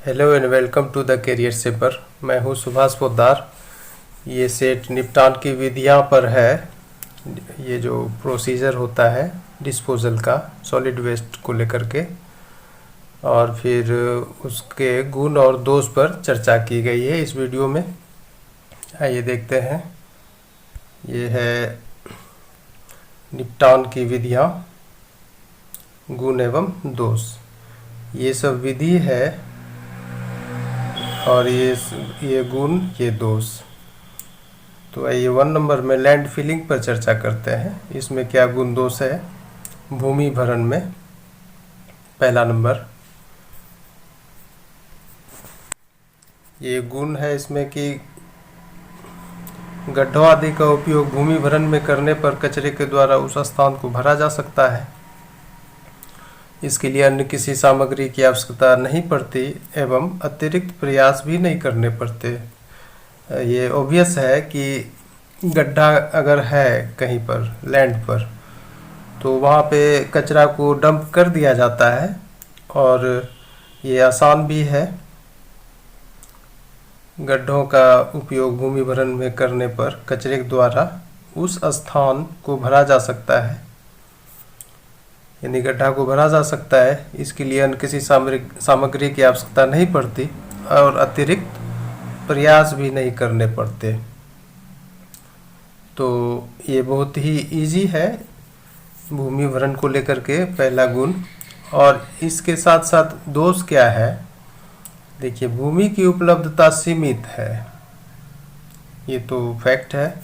Hello and welcome to the career sapper. मैं हूं सुभाष पोद्दार। ये सेट निपटान की विधियां पर है। ये जो प्रोसीजर होता है डिस्पोजल का सॉलिड वेस्ट को लेकर के, और फिर उसके गुण और दोष पर चर्चा की गई है इस वीडियो में। आइए देखते हैं। ये है निपटान की विधियां, गुण एवं दोष। ये सब विधि है और ये गुण, ये दोष। तो आइए 1 नंबर में लैंड फिलिंग पर चर्चा करते हैं। इसमें क्या गुण दोष है। भूमि भरण में पहला नंबर ये गुण है इसमें कि गड्ढों आदि का उपयोग भूमि भरण में करने पर कचरे के द्वारा उस स्थान को भरा जा सकता है। इसके लिए अन्य किसी सामग्री की आवश्यकता नहीं पड़ती एवं अतिरिक्त प्रयास भी नहीं करने पड़ते। ये ऑब्वियस है कि गड्ढा अगर है कहीं पर लैंड पर, तो वहाँ पे कचरा को डंप कर दिया जाता है और ये आसान भी है। गड्ढों का उपयोग भूमि भरण में करने पर कचरे के द्वारा उस स्थान को भरा जा सकता है, यानी गड्ढा को भरा जा सकता है। इसके लिए अन्य किसी सामग्री की आवश्यकता नहीं पड़ती और अतिरिक्त प्रयास भी नहीं करने पड़ते। तो ये बहुत ही इजी है भूमि भरण को लेकर के, पहला गुण। और इसके साथ साथ दोष क्या है, देखिए भूमि की उपलब्धता सीमित है, ये तो फैक्ट है।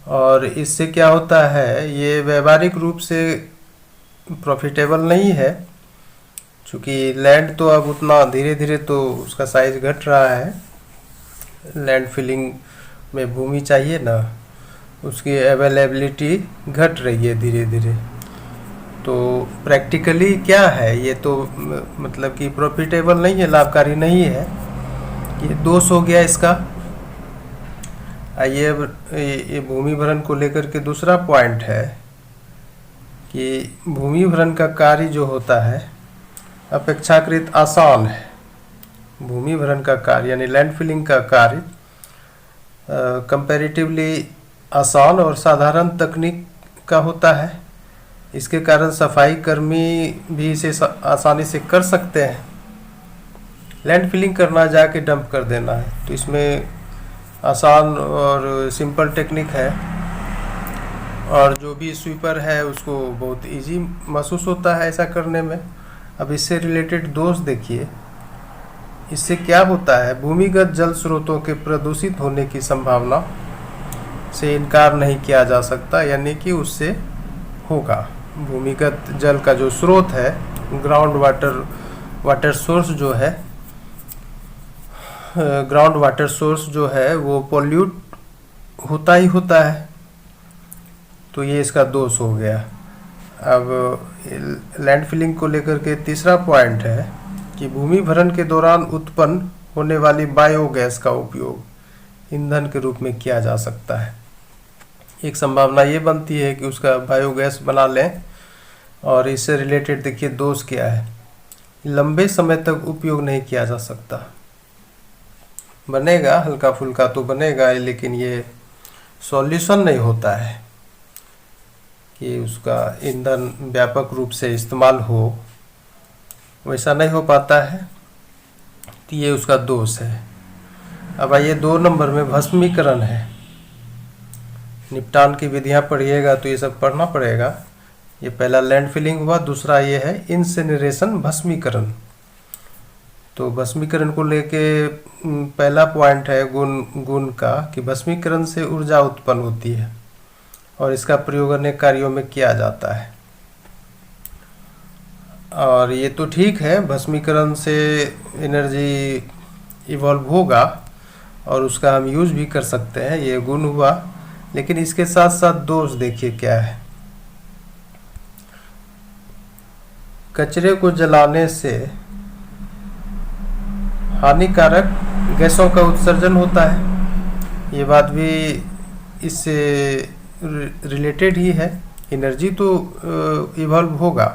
और इससे क्या होता है, ये व्यवहारिक रूप से प्रॉफिटेबल नहीं है, क्योंकि लैंड तो अब उतना धीरे धीरे तो उसका साइज घट रहा है। लैंड फिलिंग में भूमि चाहिए ना, उसकी अवेलेबिलिटी घट रही है धीरे धीरे। तो प्रैक्टिकली क्या है, ये तो मतलब कि प्रॉफिटेबल नहीं है, लाभकारी नहीं है। ये दोष हो गया इसका। आइए ये भूमि भरण को लेकर के दूसरा पॉइंट है कि भूमि भरण का कार्य जो होता है अपेक्षाकृत आसान है। भूमि भरण का कार्य यानी लैंड फिलिंग का कार्य कंपैरेटिवली आसान और साधारण तकनीक का होता है। इसके कारण सफाई कर्मी भी इसे आसानी से कर सकते हैं। लैंड फिलिंग करना जाके डंप कर देना है, तो इसमें आसान और सिंपल टेक्निक है, और जो भी स्वीपर है उसको बहुत इजी महसूस होता है ऐसा करने में। अब इससे रिलेटेड दोष देखिए। इससे क्या होता है, भूमिगत जल स्रोतों के प्रदूषित होने की संभावना से इनकार नहीं किया जा सकता, यानी कि उससे होगा। भूमिगत जल का जो स्रोत है, ग्राउंड वाटर सोर्स जो है, ग्राउंड वाटर सोर्स जो है वो पोल्यूट होता ही होता है। तो ये इसका दोष हो गया। अब लैंड फिलिंग को लेकर के तीसरा पॉइंट है कि भूमि भरण के दौरान उत्पन्न होने वाली बायोगैस का उपयोग ईंधन के रूप में किया जा सकता है। एक संभावना ये बनती है कि उसका बायोगैस बना लें। और इससे रिलेटेड देखिए दोष क्या है, लंबे समय तक उपयोग नहीं किया जा सकता। बनेगा हल्का फुल्का तो बनेगा, लेकिन ये सॉल्यूशन नहीं होता है कि उसका ईंधन व्यापक रूप से इस्तेमाल हो, वैसा नहीं हो पाता है। तो ये उसका दोष है। अब आइए 2 नंबर में भस्मीकरण है। निपटान की विधियां पढ़िएगा तो ये सब पढ़ना पड़ेगा। ये पहला लैंड फिलिंग हुआ, दूसरा ये है इंसिनरेशन, भस्मीकरण। तो भस्मीकरण को लेके पहला पॉइंट है गुण का कि भस्मीकरण से ऊर्जा उत्पन्न होती है और इसका प्रयोग अनेक कार्यों में किया जाता है। और ये तो ठीक है, भस्मीकरण से एनर्जी इवॉल्व होगा और उसका हम यूज भी कर सकते हैं, ये गुण हुआ। लेकिन इसके साथ साथ दोष देखिए क्या है। कचरे को जलाने से हानिकारक गैसों का उत्सर्जन होता है। ये बात भी इससे रिलेटेड ही है। एनर्जी तो इवॉल्व होगा,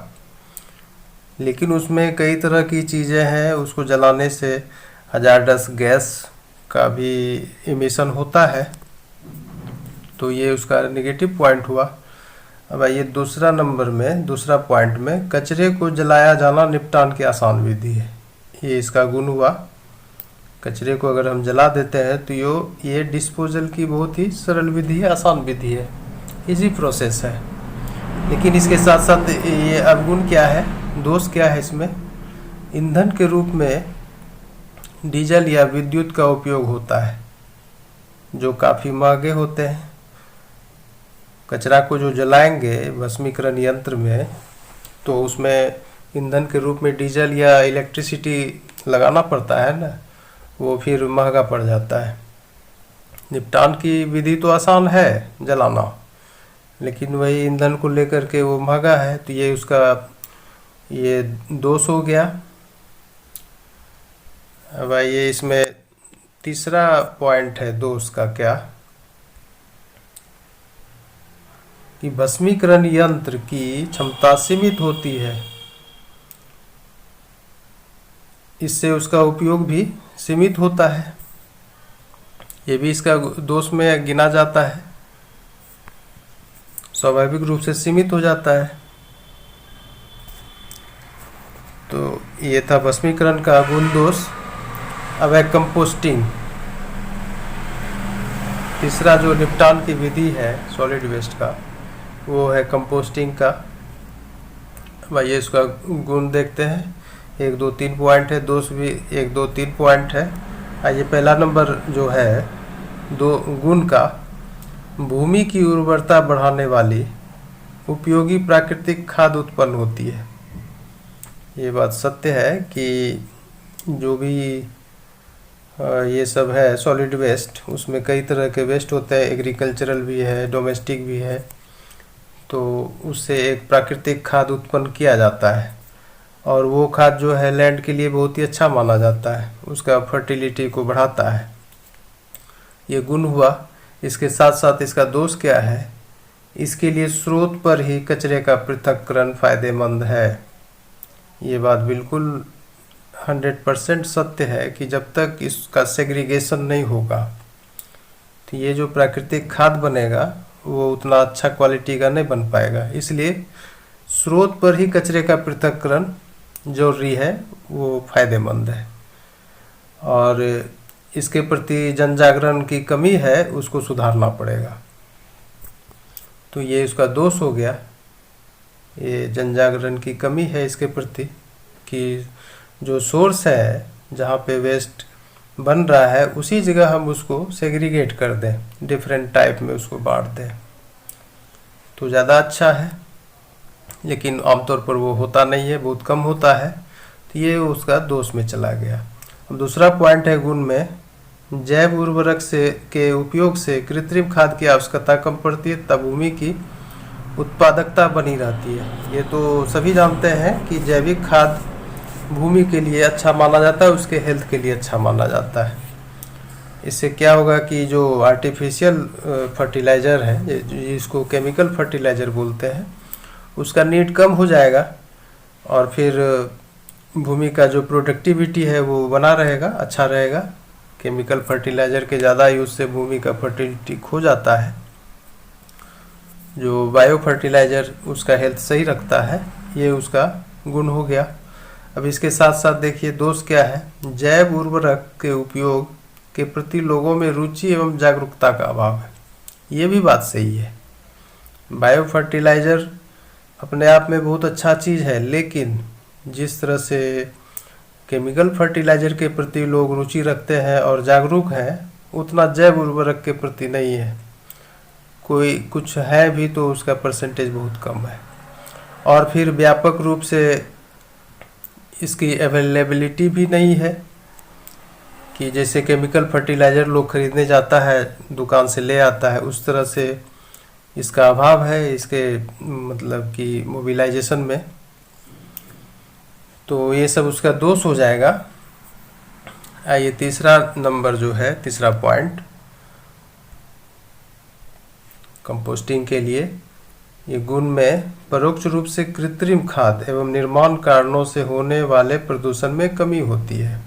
लेकिन उसमें कई तरह की चीज़ें हैं, उसको जलाने से हजारडस गैस का भी इमिशन होता है, तो ये उसका नेगेटिव पॉइंट हुआ। अब आइए दूसरा नंबर में, दूसरा पॉइंट में, कचरे को जलाया जाना निपटान की आसान विधि है। ये इसका गुण हुआ। कचरे को अगर हम जला देते हैं तो ये डिस्पोजल की बहुत ही सरल विधि है, आसान विधि है, इजी प्रोसेस है। लेकिन इसके साथ साथ ये अवगुण क्या है, दोष क्या है इसमें? ईंधन के रूप में डीजल या विद्युत का उपयोग होता है, जो काफ़ी महंगे होते हैं। कचरा को जो जलाएंगे भस्मीकरण यंत्र में, तो उसमें ईंधन के रूप में डीजल या इलेक्ट्रिसिटी लगाना पड़ता है ना, वो फिर महंगा पड़ जाता है। निपटान की विधि तो आसान है जलाना, लेकिन वही ईंधन को लेकर के वो महंगा है, तो ये उसका ये दोष हो गया। अब आइए इसमें तीसरा पॉइंट है दोष का, क्या कि भस्मीकरण यंत्र की क्षमता सीमित होती है, इससे उसका उपयोग भी सीमित होता है। ये भी इसका दोष में गिना जाता है, स्वाभाविक रूप से सीमित हो जाता है। तो ये था भस्मीकरण का गुण दोष। अब है कंपोस्टिंग। तीसरा जो निपटान की विधि है सॉलिड वेस्ट का, वो है कंपोस्टिंग का। भाई ये इसका गुण देखते हैं, 1 2 3 पॉइंट है, दोष भी 1 2 3 पॉइंट है। आइए पहला नंबर जो है दो गुण का, भूमि की उर्वरता बढ़ाने वाली उपयोगी प्राकृतिक खाद उत्पन्न होती है। ये बात सत्य है कि जो भी ये सब है सॉलिड वेस्ट, उसमें कई तरह के वेस्ट होते हैं, एग्रीकल्चरल भी है, डोमेस्टिक भी है, तो उससे एक प्राकृतिक खाद उत्पन्न किया जाता है, और वो खाद जो है लैंड के लिए बहुत ही अच्छा माना जाता है, उसका फर्टिलिटी को बढ़ाता है। ये गुण हुआ। इसके साथ साथ इसका दोष क्या है? इसके लिए स्रोत पर ही कचरे का पृथक्करण फायदेमंद है। ये बात बिल्कुल 100% सत्य है कि जब तक इसका सेग्रीगेशन नहीं होगा, तो ये जो प्राकृतिक खाद बनेगा वो उतना अच्छा क्वालिटी का नहीं बन पाएगा। इसलिए स्रोत पर ही कचरे का पृथक्करण जरूरी है, वो फायदेमंद है। और इसके प्रति जन जागरण की कमी है, उसको सुधारना पड़ेगा। तो ये उसका दोष हो गया। ये जन जागरण की कमी है इसके प्रति, कि जो सोर्स है जहाँ पे वेस्ट बन रहा है उसी जगह हम उसको सेग्रीगेट कर दें, डिफरेंट टाइप में उसको बांट दें, तो ज़्यादा अच्छा है। लेकिन आमतौर पर वो होता नहीं है, बहुत कम होता है, तो ये उसका दोष में चला गया। अब दूसरा पॉइंट है गुण में, जैव उर्वरक से के उपयोग से कृत्रिम खाद की आवश्यकता कम पड़ती है, तब भूमि की उत्पादकता बनी रहती है। ये तो सभी जानते हैं कि जैविक खाद भूमि के लिए अच्छा माना जाता है, उसके हेल्थ के लिए अच्छा माना जाता है। इससे क्या होगा कि जो आर्टिफिशियल फर्टिलाइज़र है, जिसको केमिकल फर्टिलाइज़र बोलते हैं, उसका नीड कम हो जाएगा, और फिर भूमि का जो प्रोडक्टिविटी है वो बना रहेगा, अच्छा रहेगा। केमिकल फर्टिलाइज़र के ज़्यादा यूज़ से भूमि का फर्टिलिटी खो जाता है। जो बायो फर्टिलाइज़र उसका हेल्थ सही रखता है, ये उसका गुण हो गया। अब इसके साथ साथ देखिए दोष क्या है, जैव उर्वरक के उपयोग के प्रति लोगों में रुचि एवं जागरूकता का अभाव है। ये भी बात सही है। बायो फर्टिलाइज़र अपने आप में बहुत अच्छा चीज़ है, लेकिन जिस तरह से केमिकल फर्टिलाइज़र के प्रति लोग रुचि रखते हैं और जागरूक हैं, उतना जैव उर्वरक के प्रति नहीं है। कोई कुछ है भी तो उसका परसेंटेज बहुत कम है, और फिर व्यापक रूप से इसकी अवेलेबिलिटी भी नहीं है, कि जैसे केमिकल फर्टिलाइज़र लोग खरीदने जाता है, दुकान से ले आता है, उस तरह से इसका अभाव है, इसके मतलब कि मोबिलाइजेशन में। तो ये सब उसका दोष हो जाएगा। आइए तीसरा नंबर जो है, तीसरा पॉइंट कंपोस्टिंग के लिए, ये गुण में परोक्ष रूप से कृत्रिम खाद एवं निर्माण कारणों से होने वाले प्रदूषण में कमी होती है।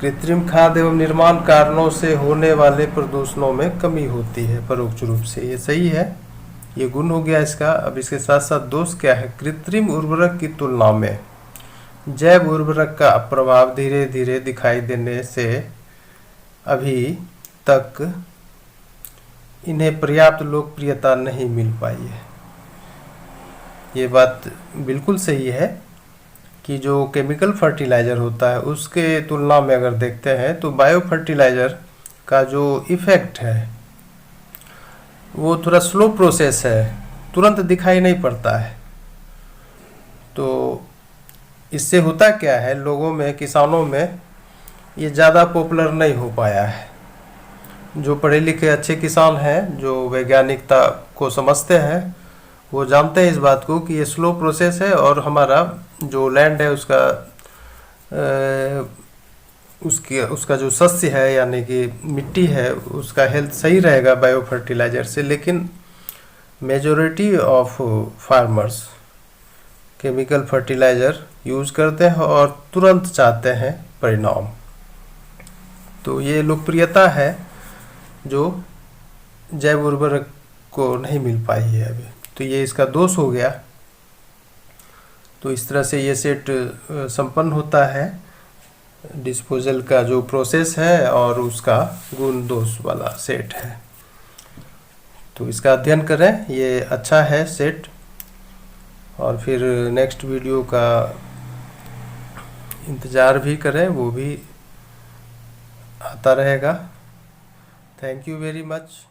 कृत्रिम खाद एवं निर्माण कारणों से होने वाले प्रदूषणों में कमी होती है परोक्ष रूप से, ये सही है, ये गुण हो गया इसका। अब इसके साथ साथ दोष क्या है? कृत्रिम उर्वरक की तुलना में जैव उर्वरक का प्रभाव धीरे धीरे दिखाई देने से अभी तक इन्हें पर्याप्त लोकप्रियता नहीं मिल पाई है। ये बात बिल्कुल सही है कि जो केमिकल फर्टिलाइज़र होता है उसके तुलना में अगर देखते हैं तो बायो फर्टिलाइज़र का जो इफ़ेक्ट है वो थोड़ा स्लो प्रोसेस है, तुरंत दिखाई नहीं पड़ता है। तो इससे होता क्या है, लोगों में, किसानों में ये ज़्यादा पॉपुलर नहीं हो पाया है। जो पढ़े लिखे अच्छे किसान हैं, जो वैज्ञानिकता को समझते हैं, वो जानते हैं इस बात को कि ये स्लो प्रोसेस है और हमारा जो लैंड है उसका जो सस्य है यानी कि मिट्टी है उसका हेल्थ सही रहेगा बायो फर्टिलाइज़र से। लेकिन majority of farmers chemical fertiliser use करते हैं और तुरंत चाहते हैं परिणाम। तो ये लोकप्रियता है जो जैव उर्वरक को नहीं मिल पाई है अभी, तो ये इसका दोष हो गया। तो इस तरह से ये सेट संपन्न होता है, डिस्पोजल का जो प्रोसेस है और उसका गुण दोष वाला सेट है। तो इसका अध्ययन करें, ये अच्छा है सेट। और फिर नेक्स्ट वीडियो का इंतज़ार भी करें, वो भी आता रहेगा। Thank you very much.